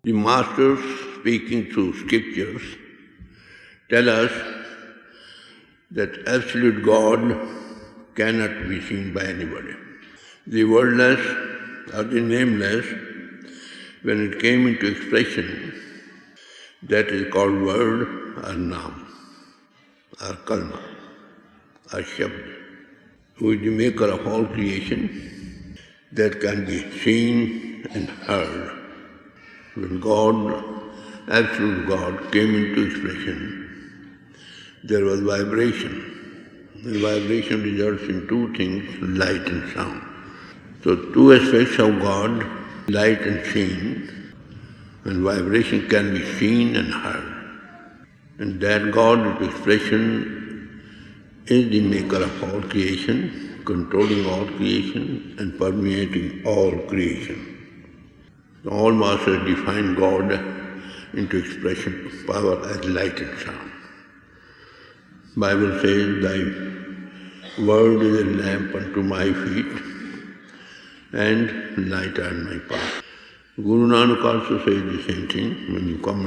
The masters, speaking through scriptures, tell us that absolute God cannot be seen by anybody. The wordless or the nameless, when it came into expression, that is called word or naam, or kalma, or shabd, who is the maker of all creation, that can be seen and heard. When God, absolute God, came into expression, there was vibration. The vibration results in two things, light and sound. So two aspects of God, light and seen, and vibration can be seen and heard. And that God into expression is the maker of all creation, controlling all creation and permeating all creation. All masters define God into expression, power as light and sound. Bible says, Thy word is a lamp unto my feet and light on my path. Guru Nanak also says the same thing. When you come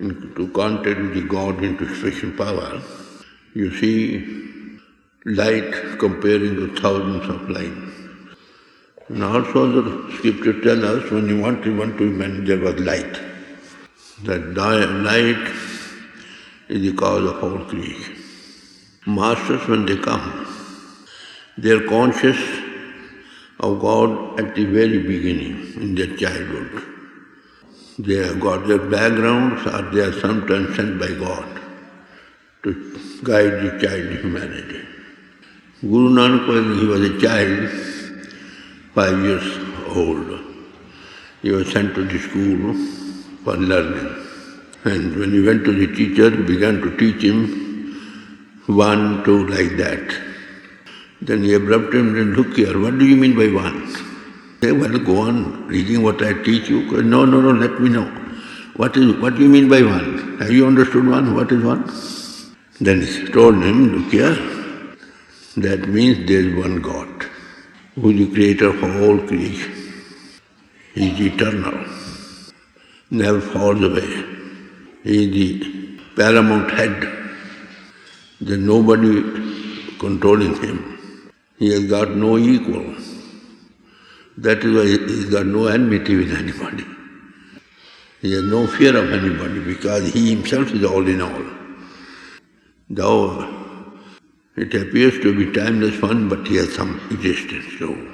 into contact with the God into expression power, you see light comparing with thousands of lights. And also the scripture tells us when you want to be man, there was light. That light is the cause of all creation. Masters, when they come, they are conscious of God at the very beginning, in their childhood. They have got their backgrounds, or they are sometimes sent by God to guide the child humanity. Guru Nanak, when he was a child, 5 years old, he was sent to the school for learning. And when he went to the teacher, he began to teach him 1, 2, like that. Then he abruptly said, look here, what do you mean by 1? Say, well, go on reading what I teach you. No, let me know. What do you mean by 1? Have you understood 1? What is 1? Then he told him, look here, that means there is one God, who is the creator of all creation. He is eternal, never falls away. He is the paramount head. There is nobody controlling him. He has got no equal. That is why he has got no enmity with anybody. He has no fear of anybody because he himself is all in all. Though it appears to be timeless one, but he has some existence too.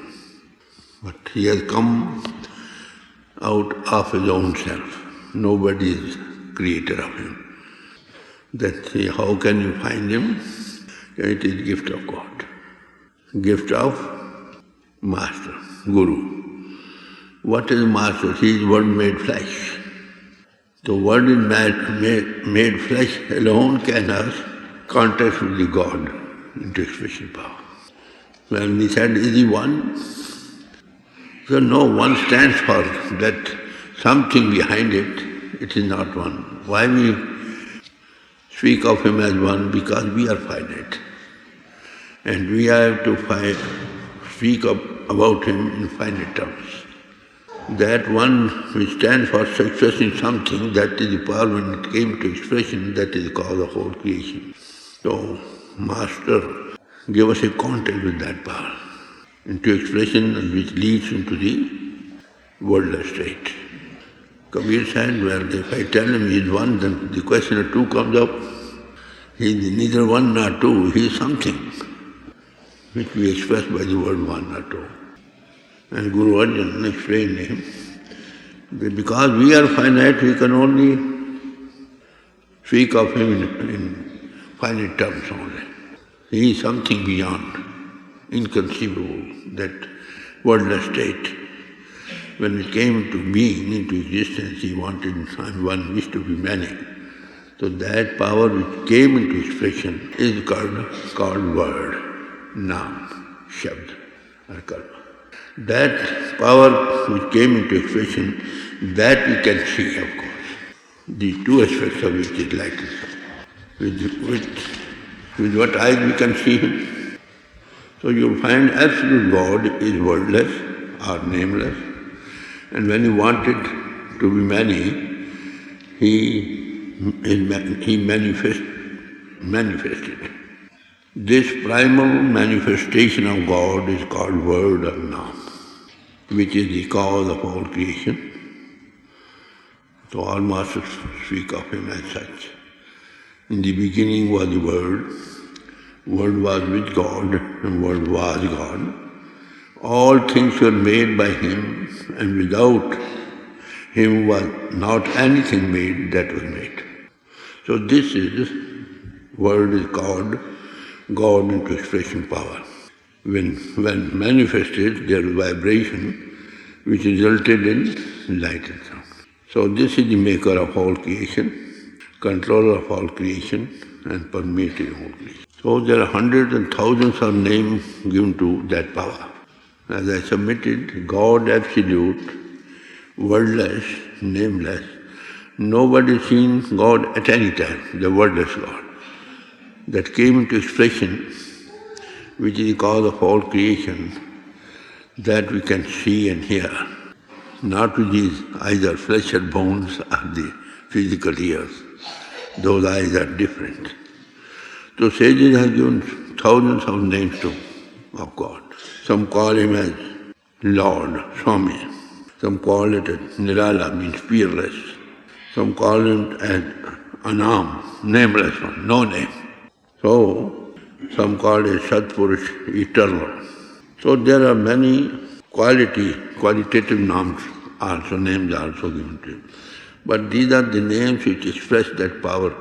But he has come out of his own self. Nobody is creator of him. That's how can you find him? It is gift of God. Gift of Master, Guru. What is Master? He is Word made flesh. The Word is made flesh alone can have contact with the God into expression power. When he said, is he one? So no, one stands for that something behind it. It is not one. Why we speak of him as one? Because we are finite. And we have to speak about him in finite terms. That one which stands for success in something, that is the power when it came to expression, that is the cause of whole creation. So, Master gave us a contact with that power into expression which leads into the wordless state. Kabir said, well, if I tell him he is one, then the question of two comes up. He is neither one nor two, he is something which we express by the word one or two. And Guru Arjan explained him that because we are finite, we can only speak of him in finite terms only. He is something beyond, inconceivable, that wordless state. When it came into being, into existence, he wanted one wished to be many. So that power which came into expression is called word, naam, shabd, or kalma. That power which came into expression, that we can see, of course. The two aspects of which is light and sound. With what eyes we can see him. So you'll find absolute God is wordless or nameless. And when you want it, to be many, he manifested. This primal manifestation of God is called Word or Nam, which is the cause of all creation. So all masters speak of him as such. In the beginning was the Word. Word was with God, and Word was God. All things were made by him, and without him was not anything made that was made. So this is, Word is called God into expression power. When manifested, there is vibration which resulted in light and sound. So this is the maker of all creation, controller of all creation, and permeating all creation. So there are hundreds and thousands of names given to that power. As I submitted, God absolute, wordless, nameless. Nobody seen God at any time, the wordless God, that came into expression, which is the cause of all creation, that we can see and hear, not with these either flesh or bones or the physical ears. Those eyes are different. So sages have given thousands of names of God. Some call him as Lord, Swami. Some call it as Nirala, means fearless. Some call him as Anam, nameless one, no name. So some call it Satpurush, eternal. So there are many qualitative names also given to him. But these are the names which express that power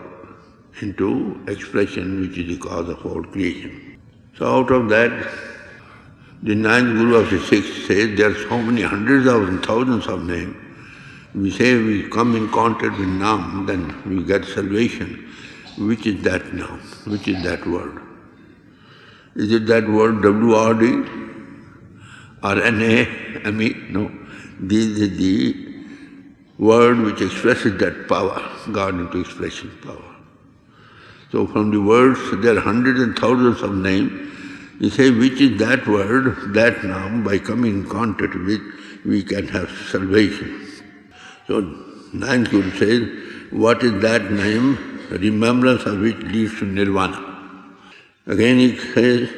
into expression, which is the cause of all creation. So out of that, the ninth Guru of the sixth says there are so many hundreds of thousands of names. We say we come in contact with Nam, then we get salvation. Which is that Nam? Which is that word? Is it that word W-R-D or N-A-M-E? No. This is the word which expresses that power, God into expression power. So from the words, there are hundreds and thousands of names. You say, which is that word, that Nam, by coming in contact with, we can have salvation. So, ninth Guru says, what is that name, remembrance of which leads to nirvana? Again he says,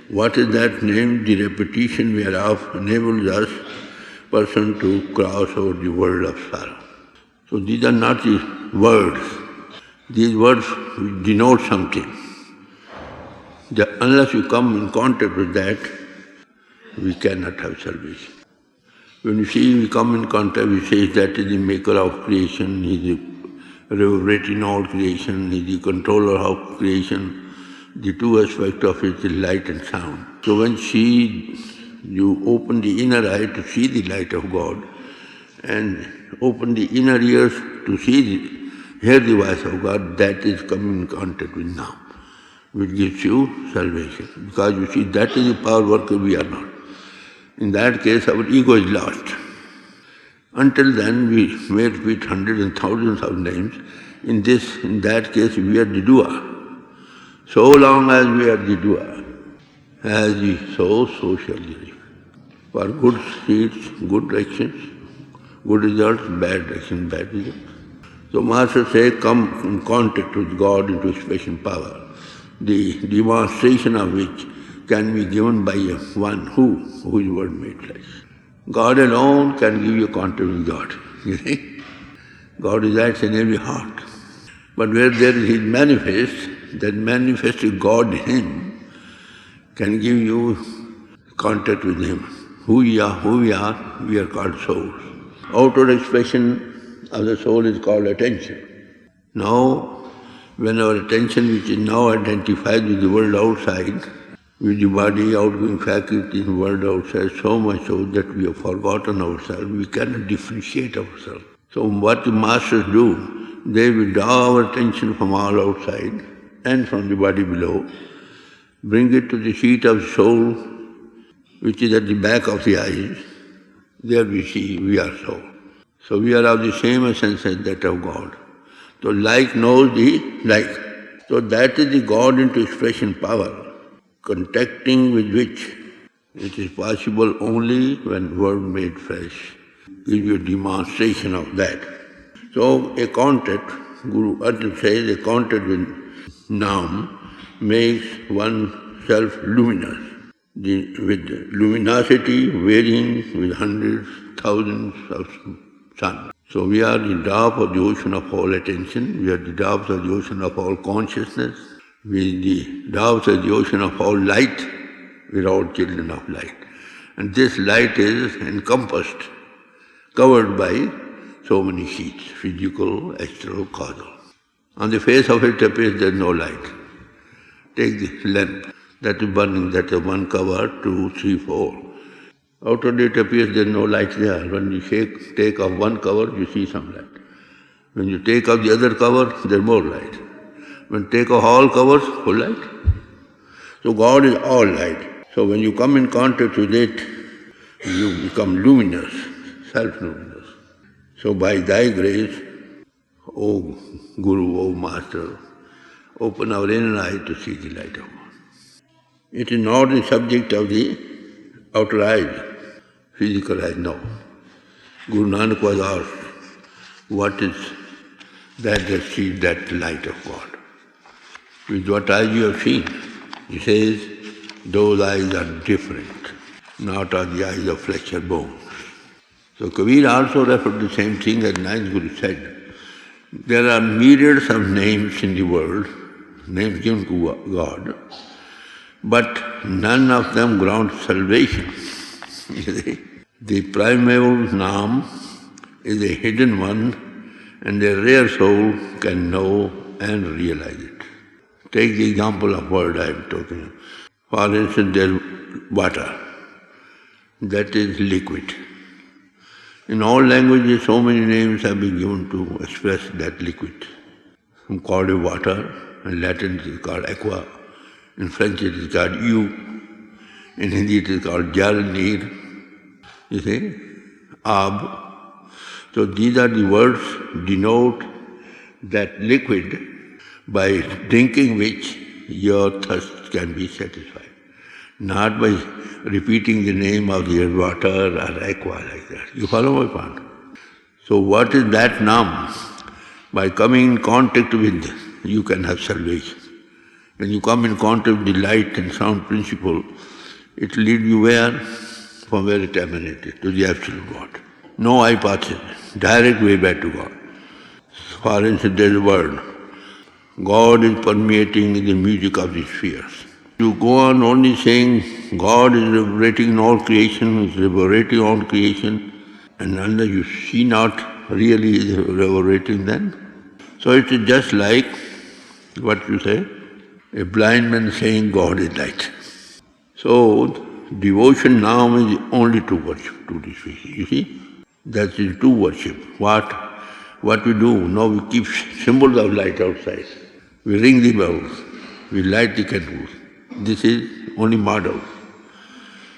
what is that name, the repetition whereof enables us, person to cross over the world of sorrow. So these are not the words. These words denote something. Unless you come in contact with that, we cannot have salvation. When you see we come in contact, we say that is the maker of creation, he is the reverberating in all creation, he is the controller of creation. The two aspects of it is light and sound. So when you open the inner eye to see the light of God, and open the inner ears to hear the voice of God, that is coming in contact with Nam, which gives you salvation. Because you see, that is the power worker, we are not. In that case, our ego is lost. Until then, we may repeat hundreds and thousands of names. In that case, we are the doer. So long as we are the doer, as we sow, so shall we reap. For good seeds, good actions, good results, bad actions, bad results. So Master says, come in contact with God into expression power, the demonstration of which can be given by one who is Word made flesh. God alone can give you contact with God. You see? God resides in every heart. But where there is His manifest, that manifested God in Him can give you contact with Him. Who we are, we are called souls. Outward expression of the soul is called attention. Now, when our attention, which is now identified with the world outside, with the body, outgoing faculties, the world outside, so much so that we have forgotten ourselves, we cannot differentiate ourselves. So what the masters do, they will draw our attention from all outside and from the body below, bring it to the seat of soul, which is at the back of the eyes. There we see we are soul. So we are of the same essence as that of God. So like knows the like. So that is the God into expression power, contacting with which it is possible only when Word made flesh give you a demonstration of that. So a contact, Guru Arjan says, a contact with Nam makes oneself luminous, with luminosity varying with hundreds, thousands of suns. So we are the drop of the ocean of all attention, we are the drops of the ocean of all consciousness, we are the drops of the ocean of all light, we are all children of light. And this light is encompassed, covered by so many sheets, physical, astral, causal. On the face of it appears there is no light. Take this lamp, that is burning, that is one cover, 2, 3, 4. Outwardly it appears there is no light there. When you take off one cover, you see some light. When you take off the other cover, there is more light. When you take off all covers, full light. So God is all light. So when you come in contact with it, you become luminous, self-luminous. So by thy grace, O Guru, O Master, open our inner eye to see the light of God. It is not the subject of the outer eyes, physical eyes, no. Guru Nanak was asked, what is that sees that light of God? With what eyes you have seen? He says, those eyes are different, not are the eyes of flesh or bones. So Kabir also referred to the same thing as Ninth Guru said. There are myriads of names in the world, names given to God, but none of them ground salvation. The primeval Nam is a hidden one, and a rare soul can know and realize it. Take the example of word I am talking of. For instance, there is water. That is liquid. In all languages, so many names have been given to express that liquid. Some call it water, in Latin it is called aqua, in French it is called eau, in Hindi it is called jal, neer, you see, ab. So these are the words denote that liquid by drinking which your thirst can be satisfied, not by repeating the name of the water or aqua like that. You follow my point? So what is that Nam? By coming in contact with this, you can have salvation. When you come in contact with the light and sound principle, it will lead you where? From where it emanated, to the absolute God. No hypothesis, direct way back to God. For instance, there is a word. God is permeating the music of the spheres. You go on only saying God is reverberating in all creation, is reverberating all creation, and unless you see not really is reverberating then. So it is just like what you say, a blind man saying God is light. So devotion now is only to worship, to this way. You see? That is true worship. What we do? Now we keep symbols of light outside. We ring the bells. We light the candles. This is only model.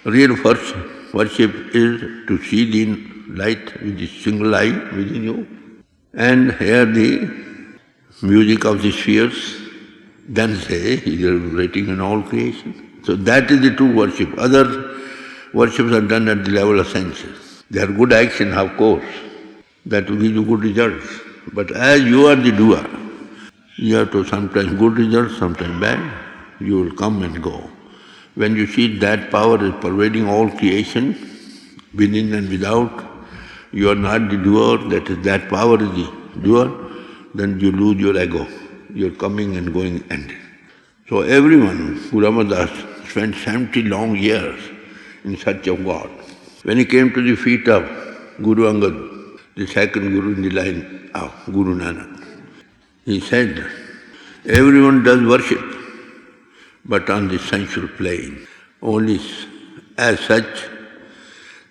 Real worship is to see the light with the single eye within you and hear the music of the spheres, then say, he is reverberating in all creation. So that is the true worship. Other worships are done at the level of senses. They are good action, of course. That will give you good results. But as you are the doer, you have to sometimes good results, sometimes bad. You will come and go. When you see that power is pervading all creation, within and without, you are not the doer, that is, that power is the doer, then you lose your ego. Your coming and going ended. So everyone, Guru Ramadas, spent 70 long years in search of God. When he came to the feet of Guru Angad, the second Guru in the line of Guru Nanak, he said, everyone does worship, but on the sensual plane. Only as such,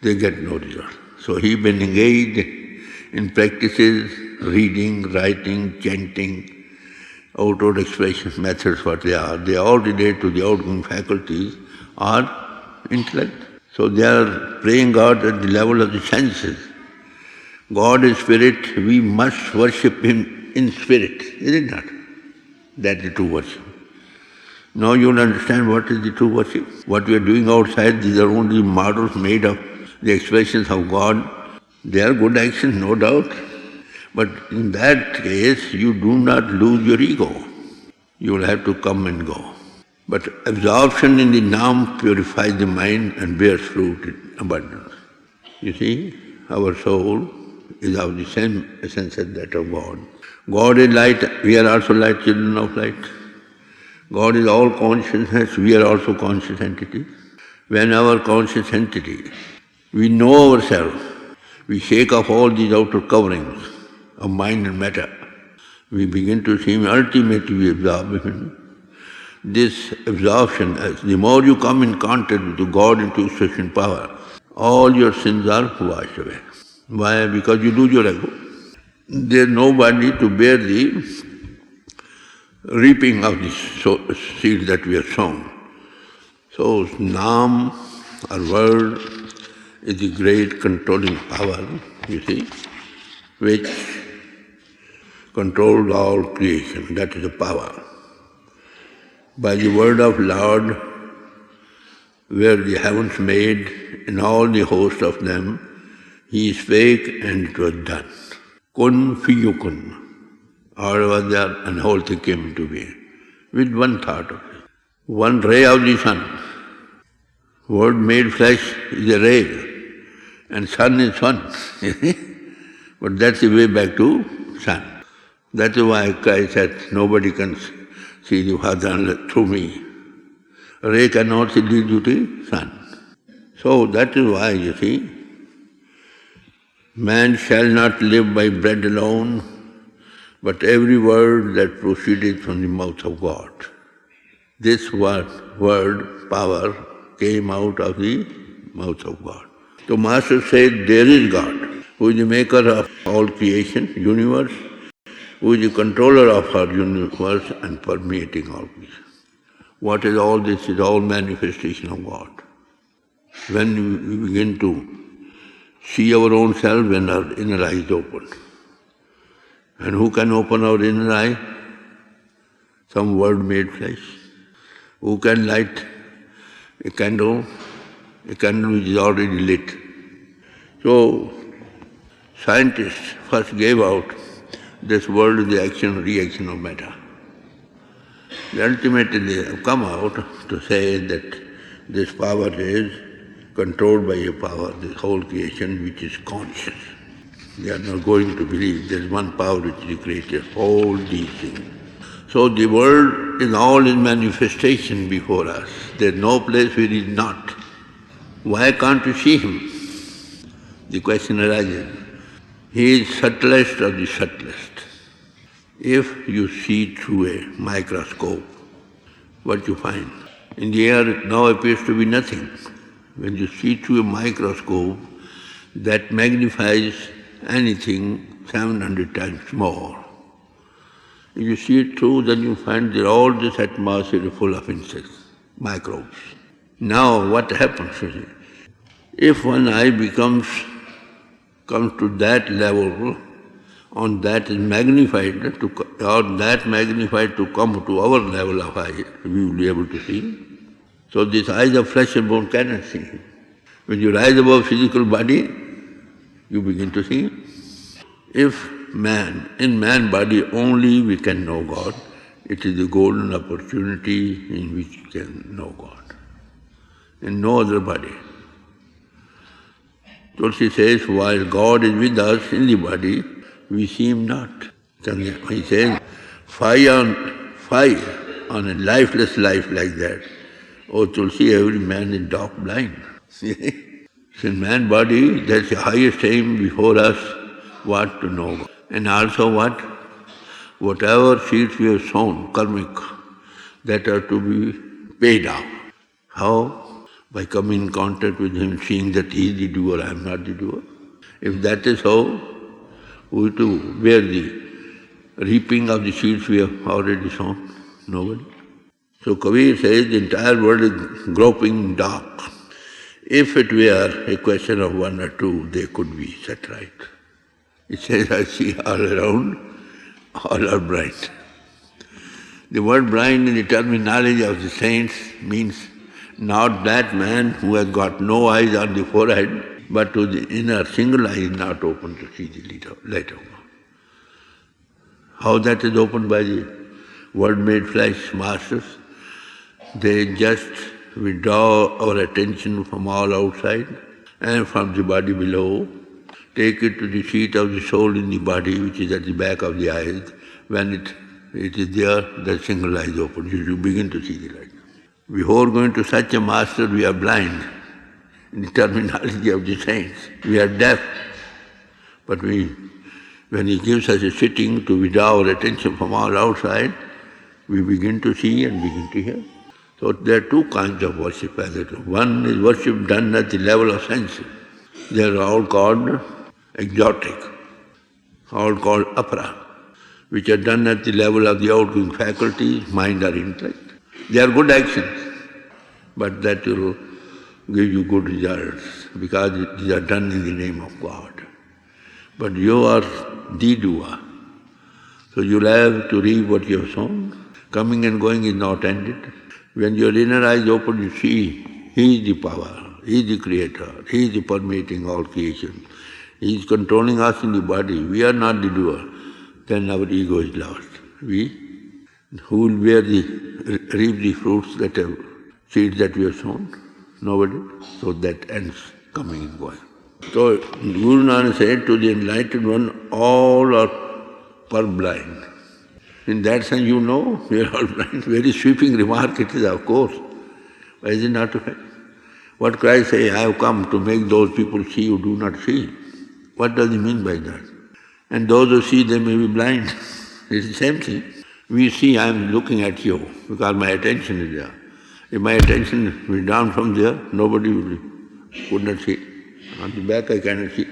they get no result. So he been engaged in practices, reading, writing, chanting, outward expression methods, what they are all related to the outgoing faculties or intellect. So they are praying God at the level of the senses. God is spirit, we must worship Him in spirit, is it not? That is the true worship. Now you will understand what is the true worship. What we are doing outside, these are only models made of the expressions of God They are good actions, no doubt. But in that case, you do not lose your ego. You will have to come and go. But absorption in the Nam purifies the mind and bears fruit in abundance. You see, our soul is of the same essence as that of God. God is light, we are also light, children of light. God is all consciousness, we are also conscious entities. When our conscious entity, we know ourselves, we shake off all these outer coverings of mind and matter. We begin to see Him, ultimately we absorb Him. This absorption, the more you come in contact with God into sufficient power, all your sins are washed away. Why? Because you lose your ego. There is nobody to bear the reaping of the seed that we have sown. So Nam, or word, is the great controlling power, you see, which controls all creation. That is the power. By the word of Lord, were the heavens made, and all the host of them, He spake and it was done. Kun fiyukun. All was there and whole thing came into being. With one thought of it. One ray of the sun. Word made flesh is a ray, and sun is sun. But that's the way back to sun. That is why Christ said, nobody can see the Father through me. Ray cannot see due to the sun. So that is why, you see, man shall not live by bread alone, but every word that proceeded from the mouth of God. This word, power, came out of the mouth of God. So Master said, there is God, who is the maker of all creation, universe, who is the controller of our universe and permeating all creation. What is all this? Is all manifestation of God. When we begin to see our own self, when our inner eye is open. And who can open our inner eye? Some word made flesh. Who can light a candle which is already lit? So, scientists first gave out this world is the action and reaction of matter. Ultimately they have come out to say that this power is controlled by a power, this whole creation which is conscious. They are not going to believe there is one power which is created all these things. So the world is all in manifestation before us. There is no place where He is not. Why can't you see Him? The question arises. He is subtlest of the subtlest. If you see through a microscope, what you find? In the air it now appears to be nothing. When you see through a microscope, that magnifies anything 700 times more. If you see it through, then you find that all this atmosphere is full of insects, microbes. Now what happens? If one eye comes to that level, on that is magnified, or that magnified to come to our level of eye, we will be able to see. So these eyes of flesh and bone cannot see. When you rise above physical body, you begin to see. If in man body only we can know God, it is a golden opportunity in which we can know God. In no other body. Tulsi says, while God is with us in the body, we see Him not. He says, fire on a lifeless life like that. Oh Tulsi, every man is dark blind. In man body, that's the highest aim before us, what to know God. And also what? Whatever seeds we have sown, karmic, that are to be paid off. How? By coming in contact with Him, seeing that He is the doer, I am not the doer. If that is so, who is to bear the reaping of the seeds we have already sown? Nobody. So Kabir says the entire world is groping dark. If it were a question of one or two, they could be set right. It says, I see all around, all are bright. The word blind in the terminology of the saints means not that man who has got no eyes on the forehead, but to the inner single eye is not open to see the light of God. How that is opened by the word-made flesh masters? They just withdraw our attention from all outside and from the body below, take it to the seat of the soul in the body, which is at the back of the eyes. When it is there, the single eye is open. You begin to see the light. Before going to such a master, we are blind. In the terminology of the saints, we are deaf. But when he gives us a sitting to withdraw our attention from all outside, we begin to see and begin to hear. So there are two kinds of worship. One is worship done at the level of senses. They are all called exotic, all called apara, which are done at the level of the outgoing faculties, mind or intellect. They are good actions, but that will give you good results because these are done in the name of God. But you are the doer, so you'll have to reap what you have sown. Coming and going is not ended. When your inner eyes open, you see He is the power, He is the creator, He is the permeating all creation. He is controlling us in the body. We are not the doer. Then our ego is lost. Who will reap the fruits that have seeds that we have sown? Nobody. So that ends coming and going. So Guru Nanak said to the enlightened one, all are purblind. In that sense, you know, we are all blind. Very sweeping remark it is, of course. Why is it not right? What Christ says, I have come to make those people see who do not see. What does he mean by that? And those who see, they may be blind. It's the same thing. We see, I am looking at you because my attention is there. If my attention is down from there, nobody could not see. On the back I cannot see.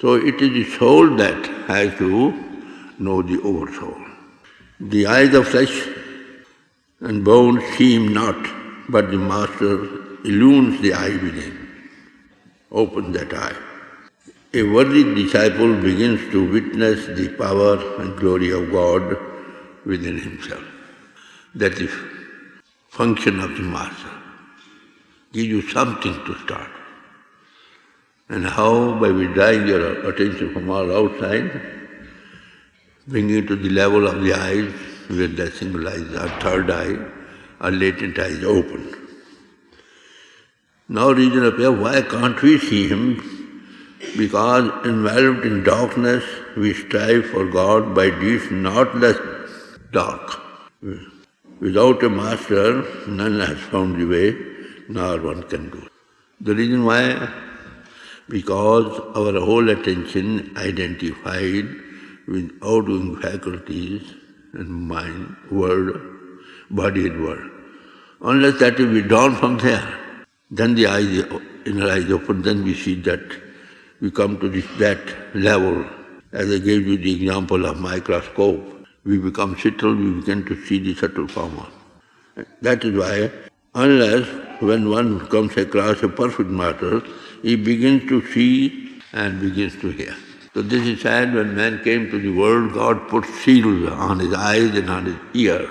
So it is the soul that has to know the oversoul. The eyes of flesh and bone see him not, but the Master illumines the eye within, opens that eye. A worthy disciple begins to witness the power and glory of God within himself. That is function of the Master. Give you something to start. And how? By withdrawing your attention from all outside, bringing it to the level of the eyes, where the single eye, our third eye, our latent eye is open. Now reason appears, why can't we see him? Because enveloped in darkness, we strive for God by deeds not less dark. Without a master, none has found the way, nor one can go. The reason why? Because our whole attention identified with outgoing faculties and mind, word, body and word. Unless that is withdrawn from there, then the inner eyes open, then we see that we come to that level. As I gave you the example of microscope, we become subtle, we begin to see the subtle form. That is why, unless when one comes across a perfect matter, he begins to see and begins to hear. So this is sad. When man came to the world, God put seals on his eyes and on his ears.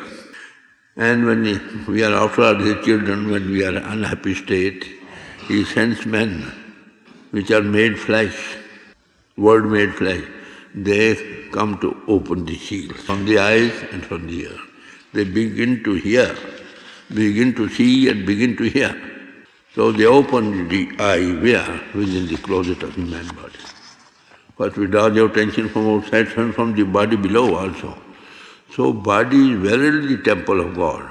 And when we are after all his children, when we are in an unhappy state, he sends men which are made flesh, word-made flesh. They come to open the seals from the eyes and from the ear. They begin to hear, begin to see and begin to hear. So they open the eye where? Within the closet of the man body. But without your attention from outside and from the body below also. So body is verily the temple of God,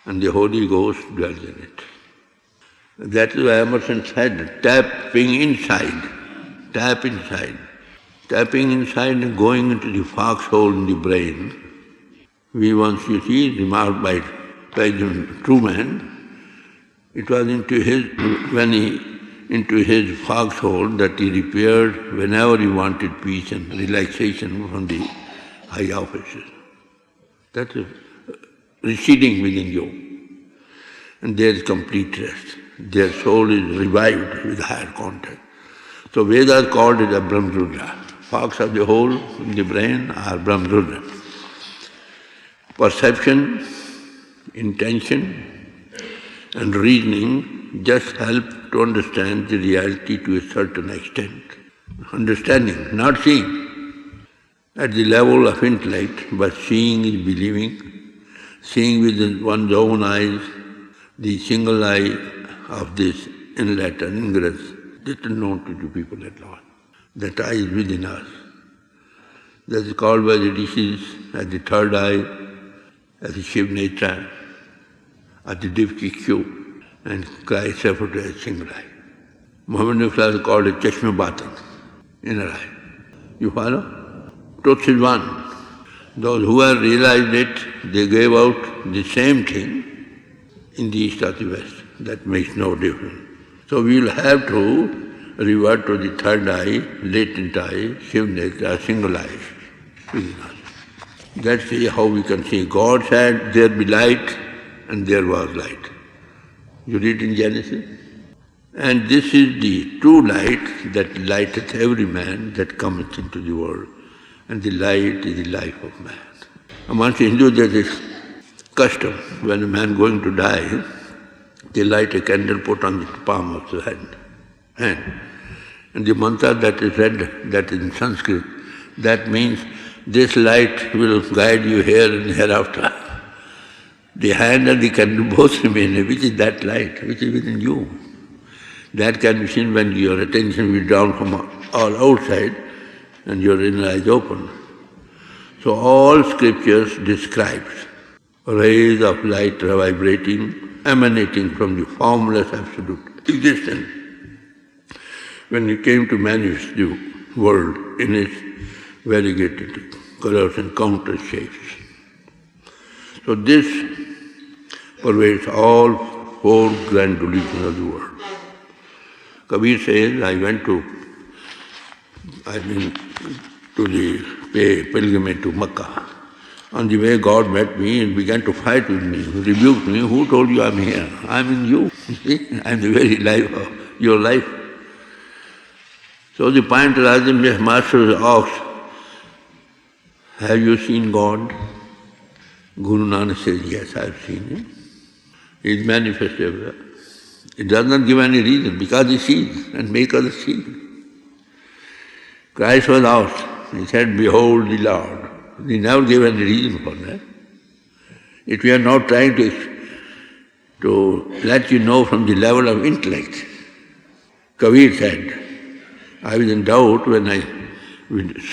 and the Holy Ghost dwells in it. That is why Emerson said, tapping inside. Tapping inside and going into the foxhole in the brain. We once, you see, remarked by President Truman, it was into his foxhole that he repaired whenever he wanted peace and relaxation from the high offices. That is receding within you. And there is complete rest. Their soul is revived with higher contact. So Vedas called it a Brahmrudra. Fox of the hole in the brain are Brahmrudra. Perception, intention, and reasoning just help to understand the reality to a certain extent. Understanding, not seeing. At the level of intellect, but seeing is believing. Seeing with one's own eyes, the single eye of this inlet and ingress, little known to the people at all. That eye is within us. That is called by the rishis as the third eye, as the Shiv Netra, as the Divkikyu, and Christ referred to as single eye. Mohammedan philosophy called it Chashma Batan, inner eye. You follow? Truth is one. Those who have realized it, they gave out the same thing in the east or the west. That makes no difference. So we will have to revert to the third eye, latent eye, Shiv Netra, single eye within us. That's how we can see. God said, there be light, and there was light. You read in Genesis? And this is the true light that lighteth every man that cometh into the world. And the light is the life of man. Amongst Hindus there is this custom, when a man going to die, they light a candle put on the palm of the hand. And the mantra that is read, that is in Sanskrit, that means this light will guide you here and hereafter. The hand and the candle both remain, which is that light, which is within you. That can be seen when your attention is down from all outside and your inner eyes open. So all scriptures describes rays of light vibrating, emanating from the formless absolute existence. When it came to manifest the world in its variegated colors and countless shapes. So this pervades all four grand delusions of the world. Kabir says, I went to the pilgrimage to Makkah. On the way, God met me and began to fight with me, rebuked me. Who told you I'm here? I'm in you. You see, I'm the very life of your life. So the point Rajan Master asked, have you seen God? Guru Nanak says, yes, I've seen Him. He is manifest everywhere. It does not give any reason, because He sees and makes others see. Christ was asked, He said, behold the Lord. He never gave any reason for that. If we are not trying to let you know from the level of intellect, Kabir said, I was in doubt when I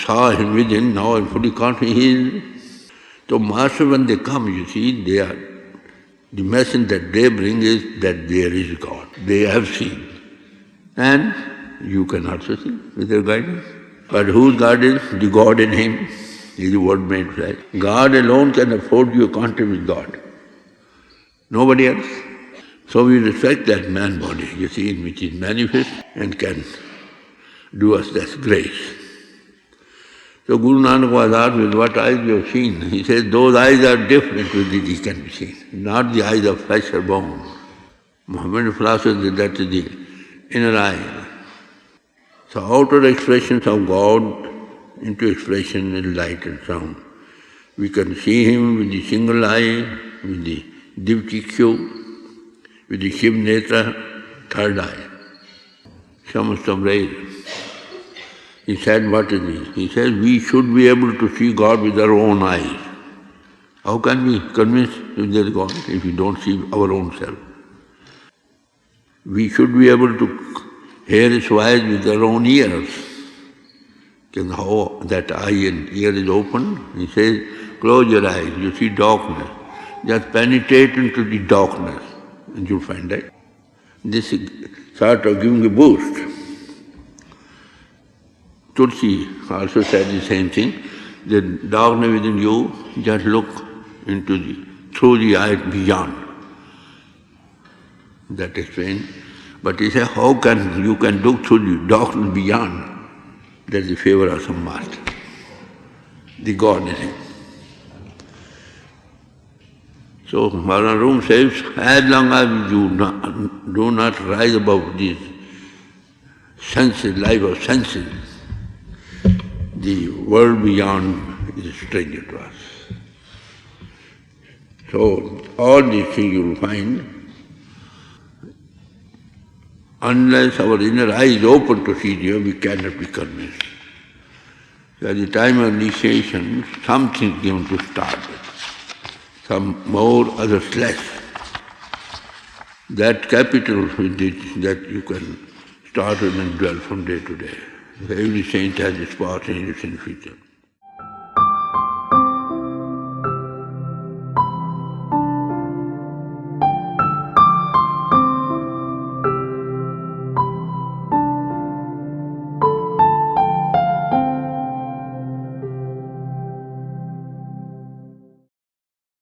saw Him within, now I'm fully confident He is. So Master, when they come, you see, the message that they bring is that there is God. They have seen. And you can also see with their guidance. But whose God is? The God in Him. He is the Word made flesh. God alone can afford you a contact with God. Nobody else. So we respect that man body, you see, in which is manifest and can do us that grace. So Guru Nanak was asked, with what eyes you have seen? He says, those eyes are different with which he can be seen, not the eyes of flesh or bone. Mohammedan philosophy says that is the inner eye. So outer expressions of God into expression in light and sound. We can see Him with the single eye, with the Divkikyu, with the Shiv Netra, third eye. Samastam rays. He said, what is this? He says, we should be able to see God with our own eyes. How can we convince if there is God if we don't see our own self? We should be able to hear His voice with our own ears. And how that eye and ear is open, He says, close your eyes, you see darkness. Just penetrate into the darkness and you'll find that. This is sort of giving a boost. Tulsi also said the same thing. The darkness within you, just look through the eye beyond. That explained. But he said, how can you can look through the darkness beyond? That's the favor of some master. The God in him. So Maharana says, as long as you do not rise above these senses, life of senses, the world beyond is a stranger to us. So all these things you will find Unless our inner eye is open to see Jiva, we cannot be convinced. So at the time of initiation, something is given to start with. Some more, others less. That capital with it, that you can start with and dwell from day to day. Every saint has its part in his future.